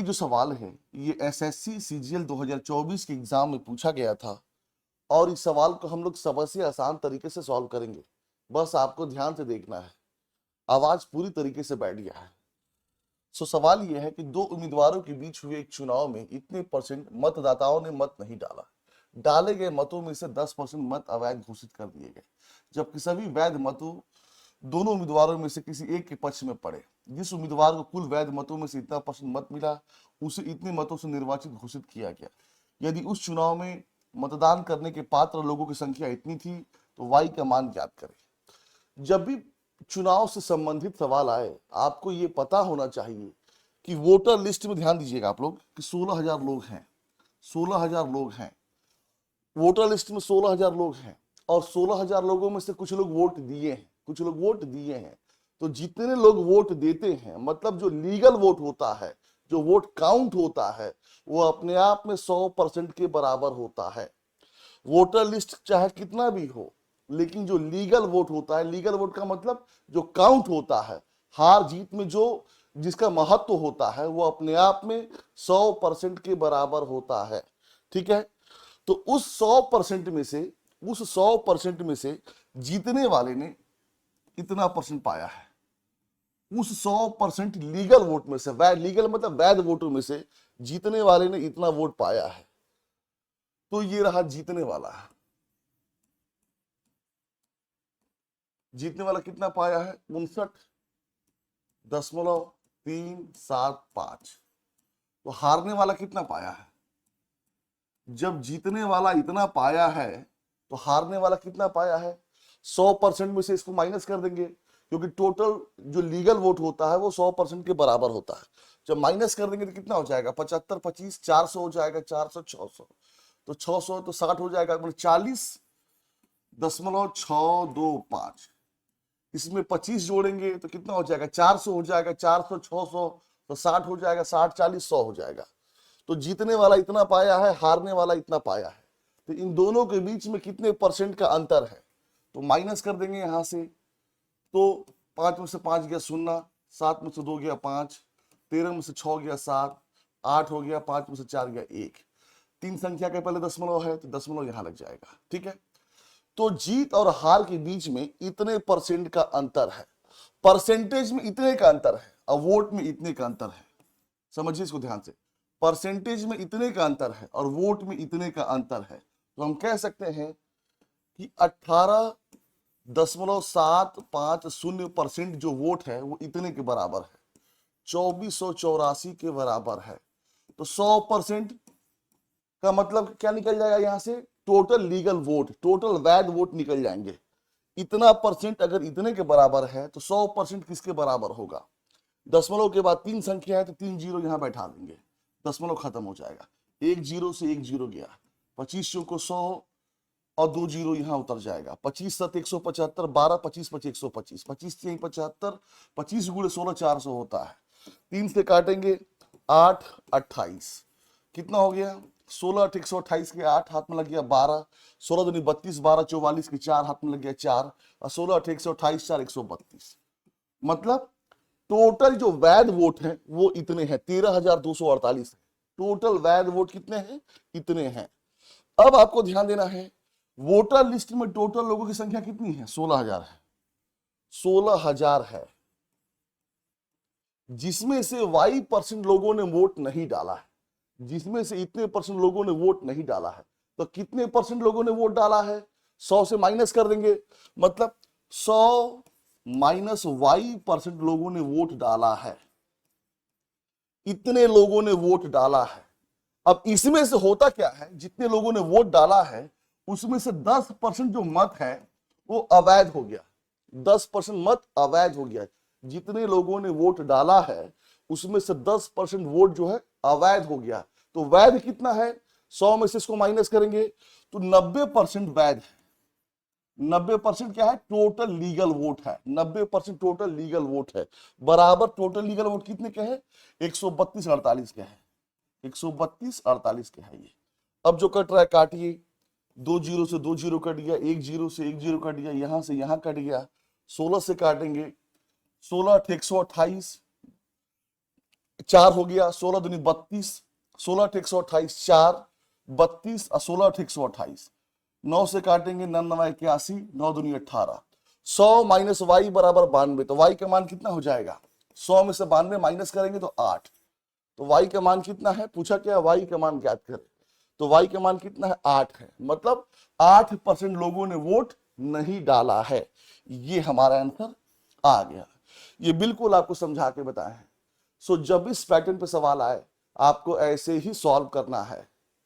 जो सवाल है ये एसएससी सीजीएल 2024 के एग्जाम में पूछा गया था और इस सवाल को हम लोग सबसे आसान तरीके से सॉल्व करेंगे। बस आपको ध्यान से देखना है। आवाज पूरी तरीके से बैठ गया है। सवाल यह है कि दो उम्मीदवारों के बीच हुए एक चुनाव में इतने परसेंट मतदाताओं ने मत नहीं डाला। डाले गए मतों में से 10% मत अवैध घोषित कर दिए गए, जबकि सभी वैध मतों दोनों उम्मीदवारों में से किसी एक के पक्ष में पड़े। जिस उम्मीदवार को कुल वैध मतों में से इतना परसेंट मत मिला उसे इतने मतों से निर्वाचित घोषित किया गया। यदि उस चुनाव में मतदान करने के पात्र लोगों की संख्या इतनी थी तो वाई का मान ज्ञात करें। जब भी चुनाव से संबंधित सवाल आए आपको ये पता होना चाहिए कि वोटर लिस्ट में ध्यान दीजिएगा आप लोग कि 16,000 लोग हैं। 16,000 लोग हैं वोटर लिस्ट में, 16,000 लोग हैं और 16,000 लोगों में से कुछ लोग वोट दिए हैं, कुछ लोग वोट दिए हैं। तो जितने लोग वोट देते हैं मतलब जो लीगल वोट होता है, जो वोट काउंट होता है, वो अपने आप में 100% के बराबर होता है। वोटर लिस्ट चाहे कितना भी हो, लेकिन जो लीगल वोट होता है, लीगल वोट का मतलब जो काउंट होता है, हार जीत में जो जिसका महत्व होता है, वो अपने आप में 100% के बराबर होता है। ठीक है, तो उस 100% में से, उस 100% में से जीतने वाले ने इतना परसेंट पाया है। उस 100% लीगल वोट में से, वैध लीगल मतलब वैध वोटों में से जीतने वाले ने इतना वोट पाया है। तो ये रहा जीतने वाला। जीतने वाला कितना पाया है? 59.375। तो हारने वाला कितना पाया है? जब जीतने वाला इतना पाया है तो हारने वाला कितना पाया है? 100% में से इसको माइनस कर देंगे, क्योंकि टोटल जो लीगल वोट होता है वो 100% के बराबर होता है। जब माइनस कर देंगे तो कितना हो जाएगा? 75, 25, 400 हो जाएगा, 400, 600, तो 600 तो 60 हो जाएगा, मतलब 40.625। इसमें 25 जोड़ेंगे तो कितना हो जाएगा? 400 हो जाएगा, 400, 600 तो 60 हो जाएगा, 60, 40, 100 हो जाएगा। तो जीतने वाला इतना पाया है, हारने वाला इतना पाया है। तो इन दोनों के बीच में कितने परसेंट का अंतर है? तो माइनस कर देंगे यहां से। तो 5 में से 5 गया 0, 7 में से 2 गया 5, 13 में से 6 गया 7, 8 हो गया, 5 में से 4 गया 1। 3 संख्या के पहले दशमलव है तो दशमलव यहां लग जाएगा। ठीक है, तो जीत और हार के बीच में इतने परसेंट का अंतर है। परसेंटेज में इतने का अंतर है और वोट में इतने का अंतर है। समझिए इसको ध्यान से। परसेंटेज में इतने का अंतर है और वोट में इतने का अंतर है। तो हम कह सकते हैं कि 18.750% जो वोट है वो इतने के बराबर है, 2484 के बराबर है। तो 100% का मतलब क्या निकल जाएगा यहां से? टोटल लीगल वोट, टोटल वैध वोट निकल जाएंगे। इतना परसेंट अगर इतने के बराबर है तो 100% किसके बराबर होगा? दशमलव के बाद 3 संख्या है तो 3 जीरो यहां बैठा देंगे, दशमलव खत्म हो जाएगा। 1 जीरो से 1 जीरो गया, 25 को 100 और 2 जीरो यहां उतर जाएगा। 25 7 175, 12 25 25 125, 25 3 75, 25 गुणे 16 400 होता है। 3 से काटेंगे 8 28, कितना हो गया? 16 8 128 के 8 हाथ में लग गया 12, 16 दूनी 32, 12 44 के 4 हाथ में लग गया 4 और 16 8 128, 4 132। मतलब टोटल जो वैध वोट है वो इतने हैं, 13,248 है। टोटल वैध वोट कितने हैं? इतने हैं। अब आपको ध्यान देना है, वोटर लिस्ट में टोटल लोगों की संख्या कितनी है? 16,000 है। 16,000 है, जिसमें से y% लोगों ने वोट नहीं डाला है, जिसमें से इतने परसेंट लोगों ने वोट नहीं डाला है। तो कितने परसेंट लोगों ने वोट डाला है? 100 से माइनस कर देंगे, मतलब 100 माइनस y% लोगों ने वोट डाला है। इतने लोगों ने वोट डाला है। अब इसमें से होता क्या है, जितने लोगों ने वोट डाला है उसमें से 10% जो मत है वो अवैध हो गया। 10% मत अवैध हो गया। जितने लोगों ने वोट डाला है उसमें से 10% वोट जो है अवैध हो गया। तो वैध कितना है? 100 में से इसको माइनस करेंगे तो 90% वैध है। 90% क्या है? टोटल लीगल वोट है। 90% टोटल लीगल वोट है, बराबर टोटल लीगल वोट कितने के हैं? 132-48 के हैं। 132-48 के है ये। अब जो कट रहा है काटिए, 2 जीरो से 2 जीरो कट गया, 1 जीरो से 1 जीरो कट गया, यहां से यहां कट गया। 16 से काटेंगे, 16 8 128, 4 हो गया, 16 दूनी 32, 16 1 128, 4 32 और 16 1 128, 9 से काटेंगे 9 9 81, 9 दूनी 18, 100 माइनस वाई बराबर 92। तो वाई का मान कितना हो जाएगा, 100 में से 92 माइनस करेंगे तो 8। तो वाई का मान कितना है, पूछा क्या, वाई का मान ज्ञात करें। तो वाई का मान कितना है, 8 है, मतलब 8% लोगों ने वोट नहीं डाला है। ये हमारा आंसर आ गया। ये बिल्कुल आपको समझा के बताया है। सो जब इस पैटर्न पे सवाल आए आपको ऐसे ही सॉल्व करना है।